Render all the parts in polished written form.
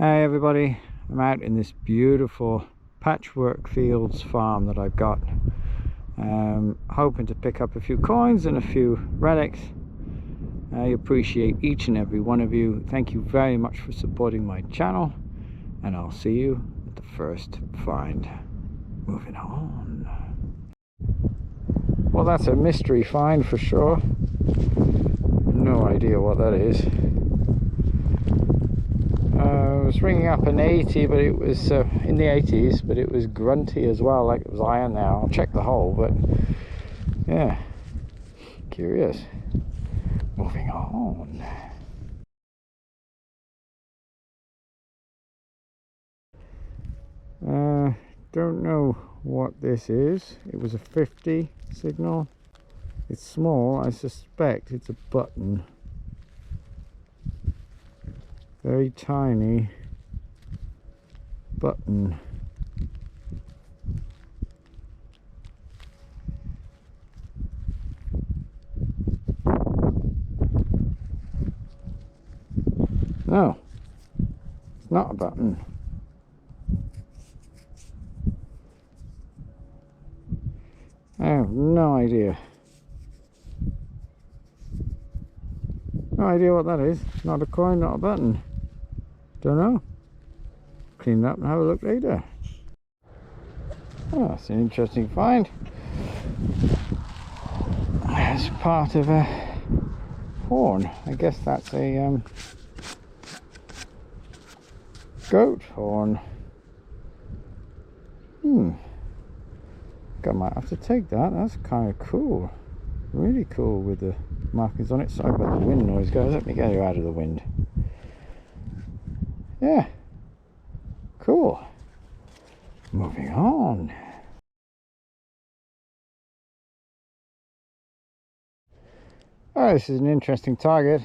Hey everybody, I'm out in this beautiful Patchwork Fields farm that I've got. Hoping to pick up a few coins and a few relics. I appreciate each and every one of you. Thank you very much for supporting my channel, and I'll see you at the first find. Moving on. Well, that's a mystery find for sure. No idea what that is. I was ringing up an 80, but it was in the 80s, but it was grunty as well, like it was iron now. I'll check the hole, but yeah, curious. Moving on. Don't know what this is. It was a 50 signal. It's small. I suspect it's a button. Very tiny button. No, it's not a button. I have no idea. No idea what that is. Not a coin, not a button. Don't know. Clean it up and have a look later. Oh, that's an interesting find. It's part of a horn. I guess that's a goat horn. I might have to take that. That's kind of cool. Really cool with the markings on it. Sorry about the wind noise, guys. Let me get you out of the wind. Yeah, cool. Moving on. Oh, this is an interesting target.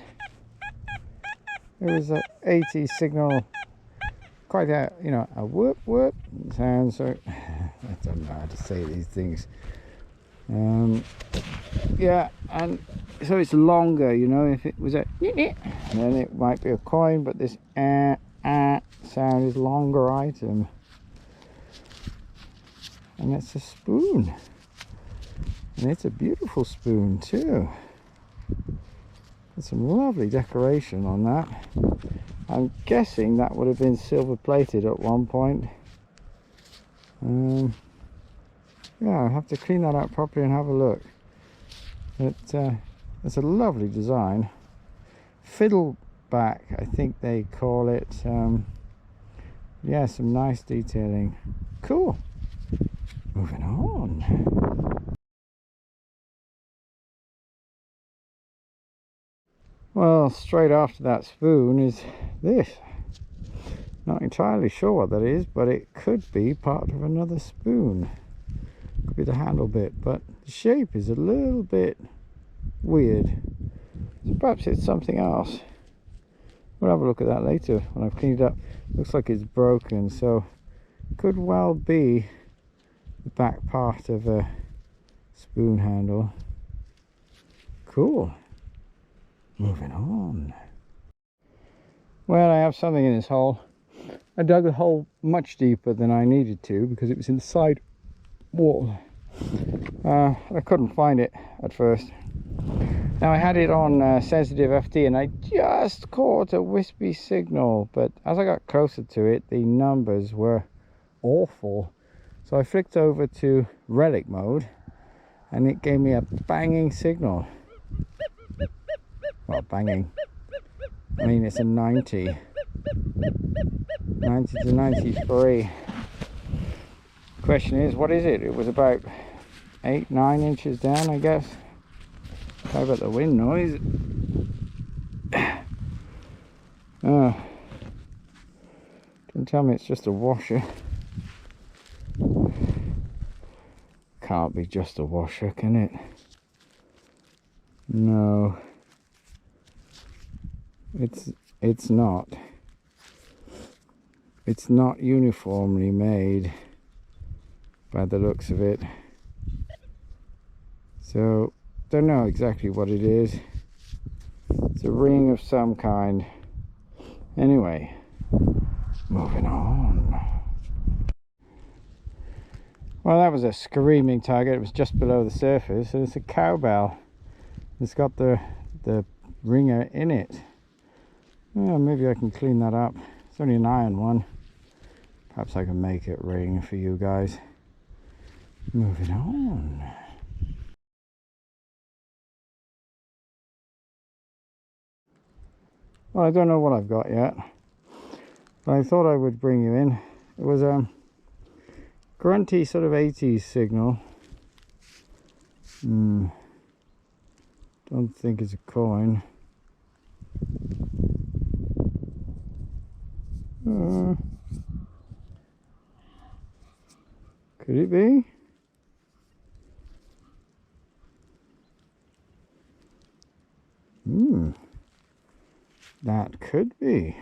It was an 80 signal, quite a, you know, a whoop whoop sound. So I don't know how to say these things. Yeah, and so it's longer, you know. If it was a then it might be a coin, but this sound is longer item, and it's a spoon, and it's a beautiful spoon too. There's some lovely decoration on that. I'm guessing that would have been silver plated at one point. Yeah, I'll have to clean that out properly and have a look. But it's a lovely design. Fiddleback, I think they call it. Yeah, some nice detailing. Cool. Moving on. Well, straight after that spoon is this. Not entirely sure what that is, but it could be part of another spoon. Could be the handle bit, but the shape is a little bit weird. So perhaps it's something else. We'll have a look at that later when I've cleaned it up. Looks like it's broken, so could well be the back part of a spoon handle. Cool. Moving on. Well, I have something in this hole. I dug the hole much deeper than I needed to because it was in the side wall. I couldn't find it at first. Now I had it on sensitive FD and I just caught a wispy signal, but as I got closer to it the numbers were awful, so I flicked over to relic mode and it gave me a banging signal. Well, banging, I mean it's a 90 to 93. Question is, what is it? It was about 8-9 inches down, I guess. Sorry about the wind noise. Don't tell me it's just a washer. Can't be just a washer, can it? No, it's not. It's not uniformly made by the looks of it, so don't know exactly what it is. It's a ring of some kind. Anyway, Moving on. Well, that was a screaming target. It was just below the surface, and it's a cowbell. It's got the ringer in it. Oh, maybe I can clean that up. It's only an iron one. Perhaps I can make it ring for you guys. Moving on. Well, I don't know what I've got yet, but I thought I would bring you in. It was a grunty sort of 80s signal. Don't think it's a coin. Could it be? That could be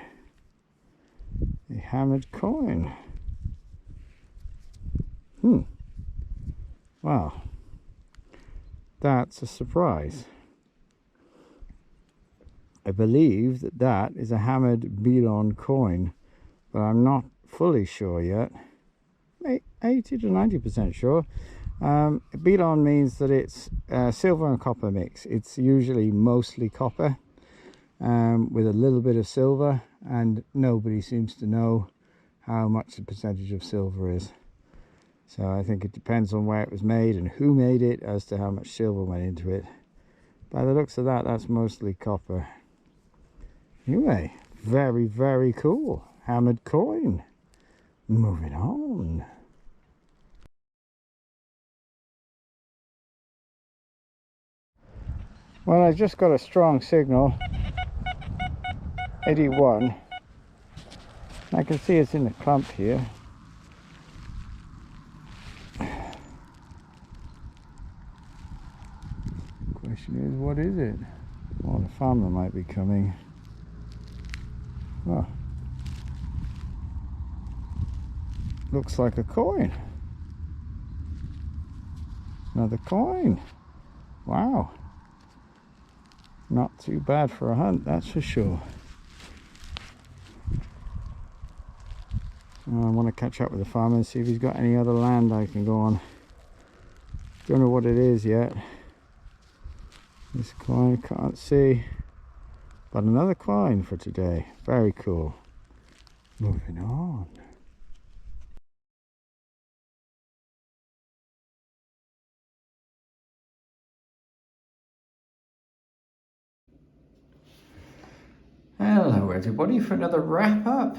a hammered coin. Wow, that's a surprise. I believe that that is a hammered Belon coin, but I'm not fully sure yet. 80 to 90% sure. Belon means that it's silver and copper mix. It's usually mostly copper with a little bit of silver, and nobody seems to know how much the percentage of silver is. So I think it depends on where it was made and who made it as to how much silver went into it. By the looks of that, that's mostly copper. Anyway, very, very cool. Hammered coin. Moving on. Well, I just got a strong signal. 81. I can see it's in the clump here. Question is, what is it? Oh, the farmer might be coming. Oh, looks like a coin. Another coin. Wow. Not too bad for a hunt, that's for sure. I want to catch up with the farmer and see if he's got any other land I can go on. Don't know what it is yet. This coin, can't see. But another coin for today. Very cool. Moving on. Hello everybody for another wrap up.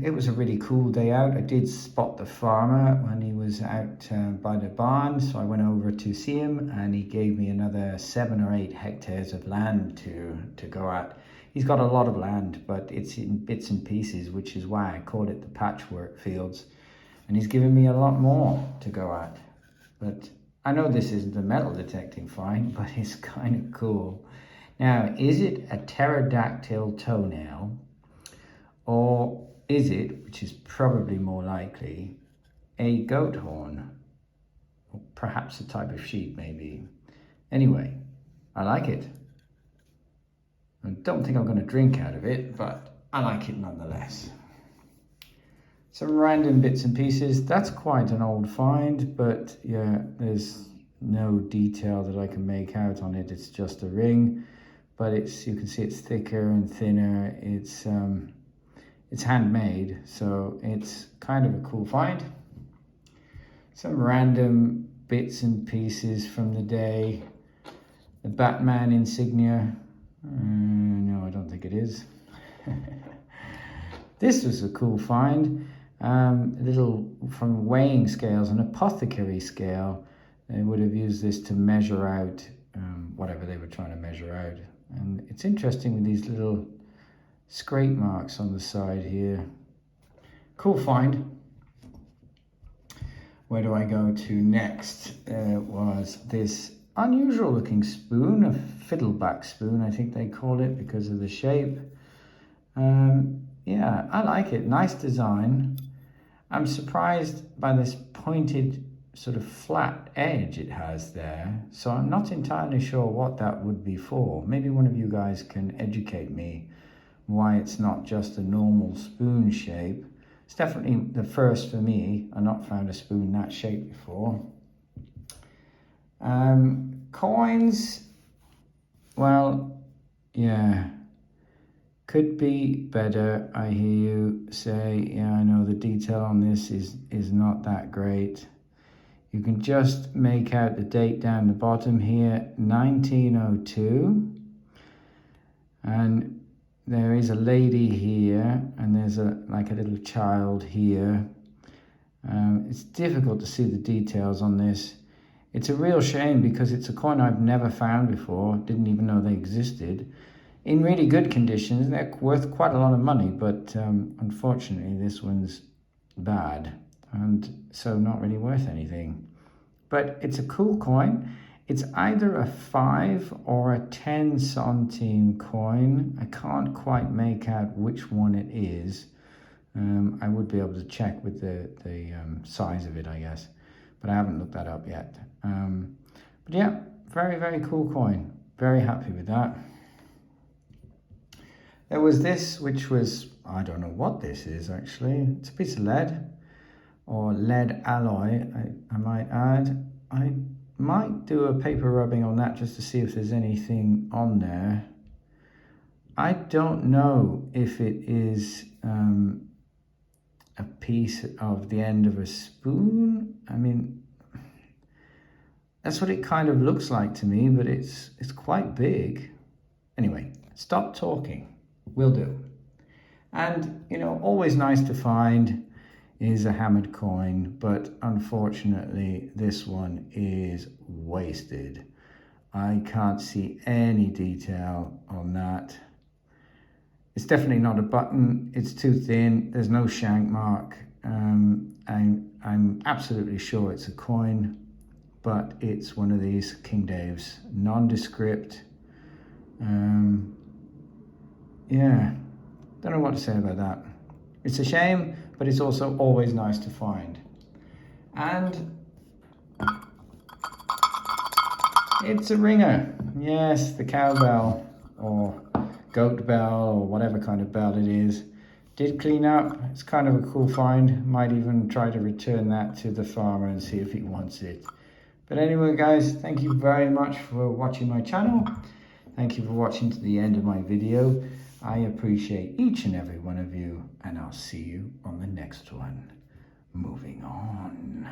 It was a really cool day out. I did spot the farmer when he was out by the barn, so I went over to see him and he gave me another 7 or 8 hectares of land to go at. He's got a lot of land, but it's in bits and pieces, which is why I called it the patchwork fields. And he's given me a lot more to go at. But I know this isn't a metal detecting find, but it's kind of cool. Now, is it a pterodactyl toenail, or is it, which is probably more likely, a goat horn, or perhaps a type of sheep maybe? Anyway, I like it. I don't think I'm going to drink out of it, but I like it nonetheless. Some random bits and pieces. That's quite an old find, but yeah, there's no detail that I can make out on it. It's just a ring. But you can see it's thicker and thinner. It's handmade, so it's kind of a cool find. Some random bits and pieces from the day. The Batman insignia. No, I don't think it is. This was a cool find. A little from weighing scales, an apothecary scale. They would have used this to measure out whatever they were trying to measure out. And it's interesting with these little scrape marks on the side here. Cool find. Where do I go to next? There was this unusual looking spoon, a fiddleback spoon, I think they call it because of the shape. Yeah, I like it. Nice design. I'm surprised by this pointed sort of flat edge it has there, so I'm not entirely sure what that would be for. Maybe one of you guys can educate me why it's not just a normal spoon shape. It's definitely the first for me. I've not found a spoon that shape before. Coins, well, yeah, could be better. I hear you say, yeah, I know the detail on this is not that great. You can just make out the date down the bottom here, 1902. And there is a lady here, and there's like a little child here. It's difficult to see the details on this. It's a real shame because it's a coin I've never found before, didn't even know they existed. In really good conditions, they're worth quite a lot of money, but unfortunately this one's bad and so not really worth anything. But it's a cool coin. It's either a 5 or a 10 centime coin. I can't quite make out which one it is. I would be able to check with the size of it, I guess, but I haven't looked that up yet. But yeah, very, very cool coin. Very happy with that. There was this, which was, I don't know what this is actually. It's a piece of lead, or lead alloy, I might add. I might do a paper rubbing on that just to see if there's anything on there. I don't know if it is a piece of the end of a spoon. I mean, that's what it kind of looks like to me, but it's quite big. Anyway, stop talking. Will do. And, you know, always nice to find is a hammered coin, but unfortunately this one is wasted. I can't see any detail on that. It's definitely not a button. It's too thin. There's no shank mark. I'm absolutely sure it's a coin, but it's one of these King Dave's, nondescript. Yeah, don't know what to say about that. It's a shame, but it's also always nice to find. And it's a ringer. Yes, the cowbell or goat bell or whatever kind of bell it is. Did clean up. It's kind of a cool find. Might even try to return that to the farmer and see if he wants it. But anyway, guys, thank you very much for watching my channel. Thank you for watching to the end of my video. I appreciate each and every one of you, and I'll see you on the next one. Moving on.